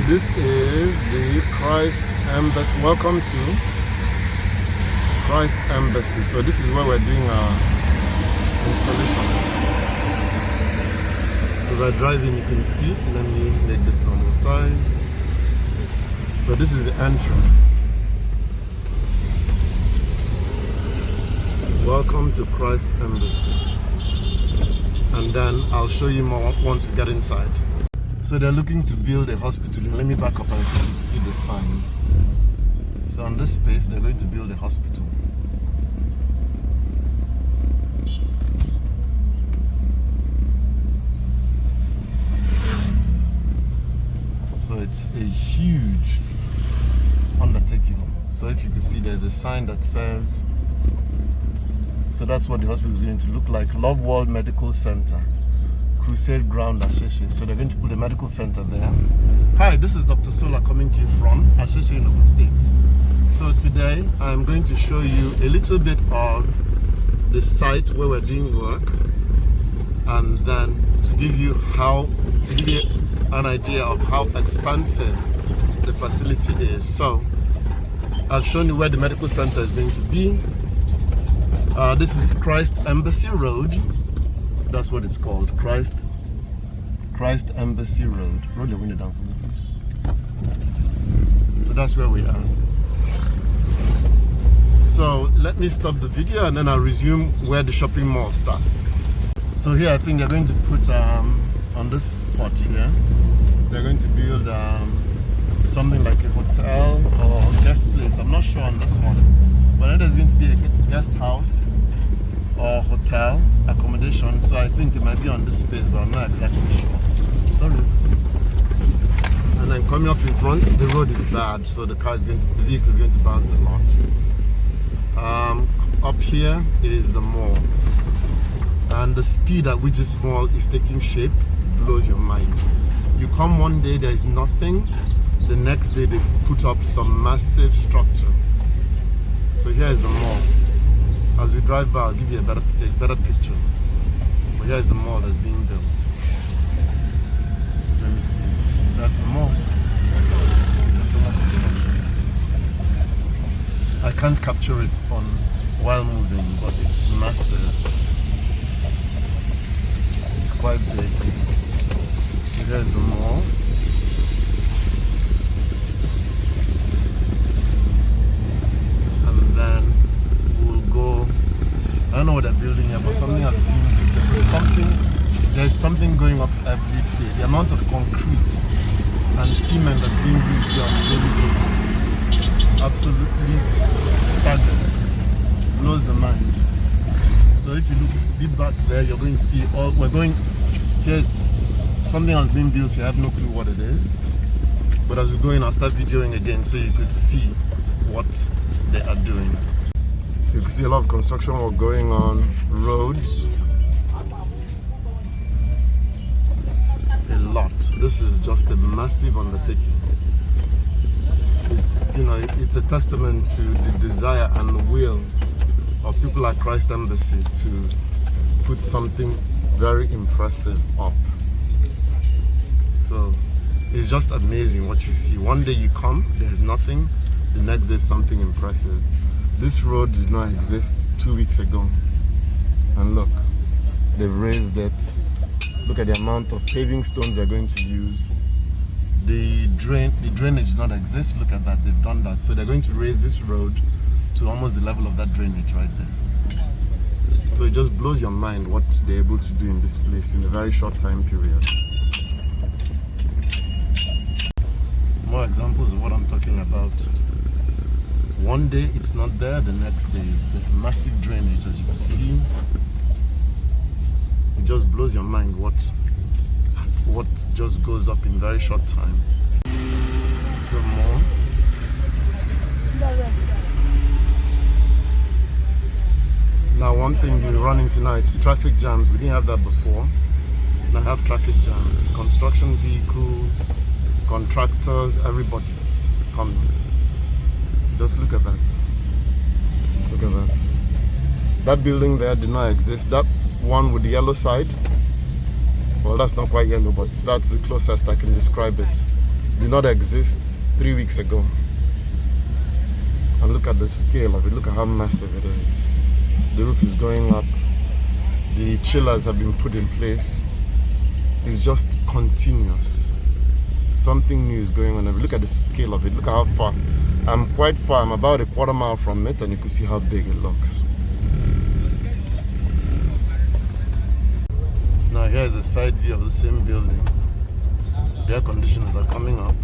This is the Christ Embassy. Welcome to Christ Embassy. So this is where we're doing our installation. As I drive in, you can see. Let me make this normal size. So this is the entrance. Welcome to Christ Embassy. And then I'll show you more once we get inside. So they're looking to build a hospital. Let me back up and see the sign. So on this space, they're going to build a hospital. So it's a huge undertaking. So if you can see, there's a sign that says, so that's what the hospital is going to look like. Love World Medical Center, Crusade Ground, Asheshe. So they're going to put a medical center there. Hi, this is Dr. Sola coming to you from Asheshe in Ogun State. So today I'm going to show you a little bit of the site where we're doing work, and then to give you an idea of how expansive the facility is. So I've shown you where the medical center is going to be. This is Christ Embassy Road. That's what it's called, Christ Embassy Road. Roll the window down for me, please. So that's where we are. So let me stop the video and then I'll resume where the shopping mall starts. So here I think they're going to put on this spot here, they're going to build something like a hotel or guest place. I'm not sure on this one, but then there's going to be a guest house or hotel accommodation. So I think it might be on this space, but I'm not exactly sure. Sorry. And then coming up in front, the road is bad, so the vehicle is going to bounce a lot. Up here is the mall, and the speed at which this mall is taking shape blows your mind. You come one day, there is nothing. The next day they put up some massive structure. So here is the mall. As we drive by, I'll give you a better picture. But here is the mall that's being built. Let me see. That's the mall. I can't capture it while moving, but it's massive. It's quite big. So here's the mall. And then we'll go. I don't know what they're building here, but something has been built. There's something going up every day. The amount of concrete and cement that's being used here on a daily basis is absolutely staggers. Blows the mind. So if you look a bit back there, you're going to see here's something has been built here. I have no clue what it is. But as we go in, I'll start videoing again so you could see what they are doing. You can see a lot of construction work going on, roads. A lot. This is just a massive undertaking. It's a testament to the desire and will of people at Christ Embassy to put something very impressive up. So it's just amazing what you see. One day you come, there's nothing. The next day something impressive. This road did not exist 2 weeks ago, and look, they've raised it. Look at the amount of paving stones they're going to use. The drainage did not exist. Look at that, they've done that. So they're going to raise this road to almost the level of that drainage right there. So it just blows your mind what they're able to do in this place in a very short time period. More examples of what I'm talking about. One day it's not there, the next day is the massive drainage, as you can see. It just blows your mind what just goes up in very short time. So more. Now one thing you run into now is traffic jams. We didn't have that before. Now have traffic jams. Construction vehicles, contractors, everybody coming. Just look at that. Look at that. That building there did not exist. That one with the yellow side, well, that's not quite yellow, but that's the closest I can describe it. did not exist 3 weeks ago. And look at the scale of it. Look at how massive it is. The roof is going up. The chillers have been put in place. It's just continuous. Something new is going on. Look at the scale of it. Look at how far. I'm quite far. I'm about a quarter mile from it, and you can see how big it looks. Now here's a side view of the same building. The air conditioners are coming up.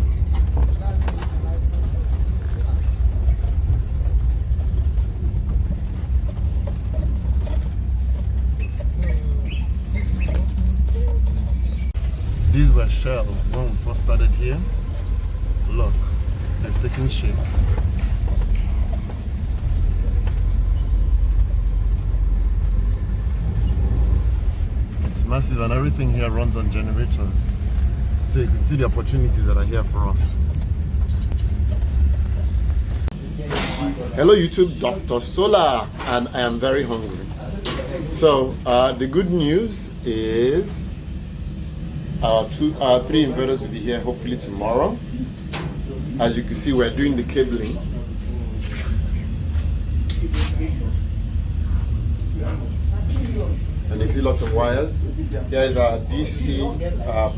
These were shells when we first started here. Look, they've taken shape. It's massive, and everything here runs on generators. So you can see the opportunities that are here for us. Hello YouTube, Dr. Solar, and I am very hungry. So the good news is our 3 inverters will be here hopefully tomorrow. As you can see, we're doing the cabling. And you see lots of wires. There is our DC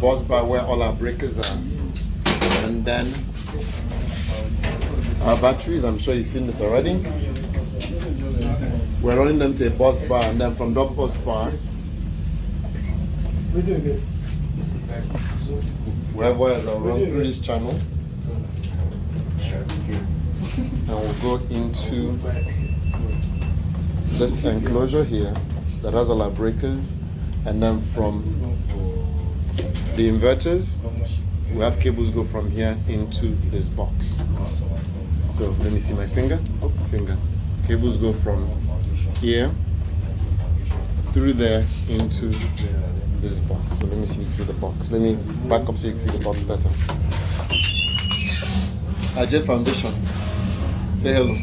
bus bar where all our breakers are. And then our batteries, I'm sure you've seen this already. We're running them to a bus bar, and then from that bus bar, we have wires that will run through this channel. And we'll go into this enclosure here that has all our breakers, and then from the inverters we have cables go from here into this box. So let me see my finger. Cables go from here through there into this box. So let me see if you can see the box. Let me back up so you can see the box better. Ajay Foundation, say hello.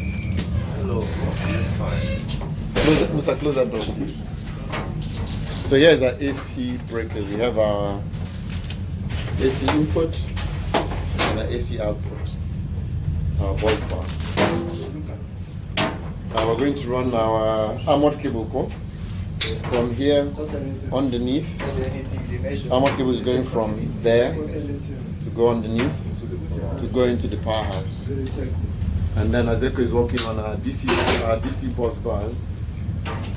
Hello. Musa, close that door, please. So here is our AC breakers. We have our AC input and our AC output, our bus bar. We're going to run our armored cable core from here underneath. Armored cable is going from there to go underneath to go into the powerhouse. And then Azeko is working on our DC bus bars.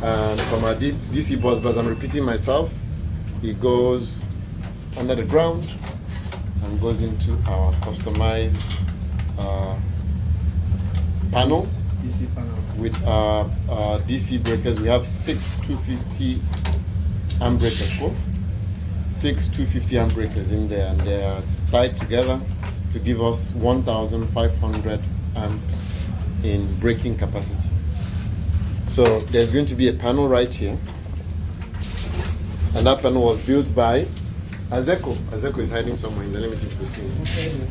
And from our DC bus bars, I'm repeating myself, it goes under the ground and goes into our customized panel with our DC breakers. We have 6 250 amp breakers, 6 250 amp breakers in there, and they are tied together to give us 1,500 amps in breaking capacity. So there's going to be a panel right here, and that panel was built by Azeko. Azeko is hiding somewhere in there. Let me see if you can see him.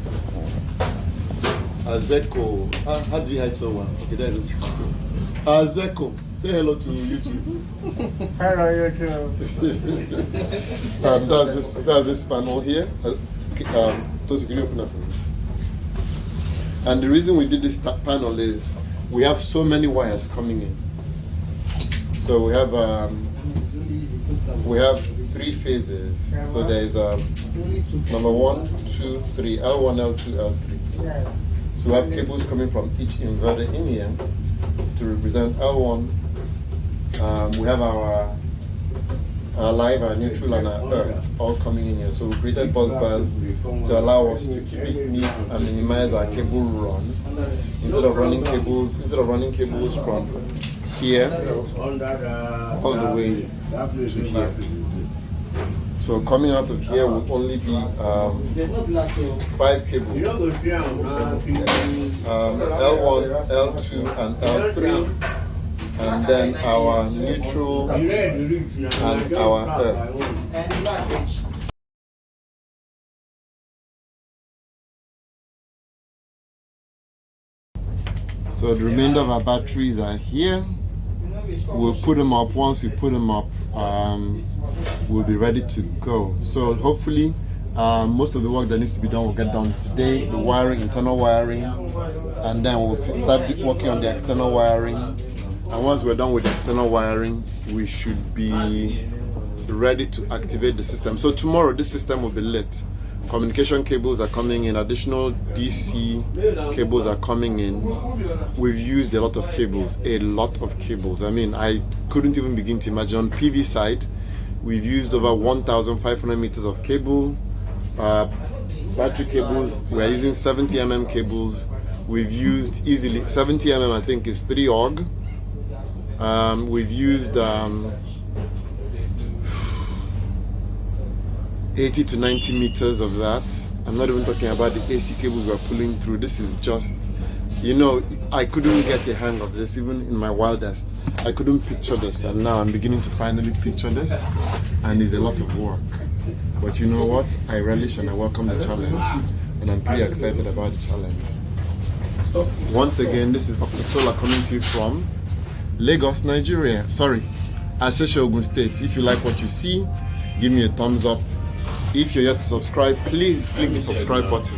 Azeko. How do you hide so well? Okay, there's Azeko. Azeko, say hello to YouTube. Hello, YouTube. That's this panel here. Tosi, can you open up for me? And the reason we did this panel is we have so many wires coming in. So we have 3 phases. So there is number 1, 2, 3, L1, L2, L3. So we have cables coming from each inverter in here to represent L1. We have our live, our neutral, and our earth all coming in here. So we created bus bars to allow us to keep it neat and minimize our cable run. Instead of running cables from here all the way to here. So coming out of here will only be 5 cables, L1, L2, and L3, and then our neutral and our earth. So the remainder of our batteries are here. We'll put them up. Once we put them up, we'll be ready to go. So hopefully Most of the work that needs to be done will get done today. The wiring, internal wiring, and then we'll start working on the external wiring. And once we're done with the external wiring, we should be ready to activate the system. So tomorrow, this system will be lit. Communication cables are coming in, additional DC cables are coming in. We've used a lot of cables. I mean, I couldn't even begin to imagine. On PV side, we've used over 1,500 meters of cable. Battery cables, we're using 70mm cables. We've used easily 70mm, I think is 3 AUG. We've used 80 to 90 meters of that. I'm not even talking about the AC cables we're pulling through. This is just, I couldn't get the hang of this even in my wildest. I couldn't picture this, and now I'm beginning to finally picture this, and it's a lot of work. But you know what? I relish and I welcome the challenge, and I'm pretty excited about the challenge. Once again, this is Dr. Sola coming to you from Lagos, Nigeria. Sorry, Asheshe, Ogun State. If you like what you see, give me a thumbs up. If you're yet to subscribe, please click the subscribe button.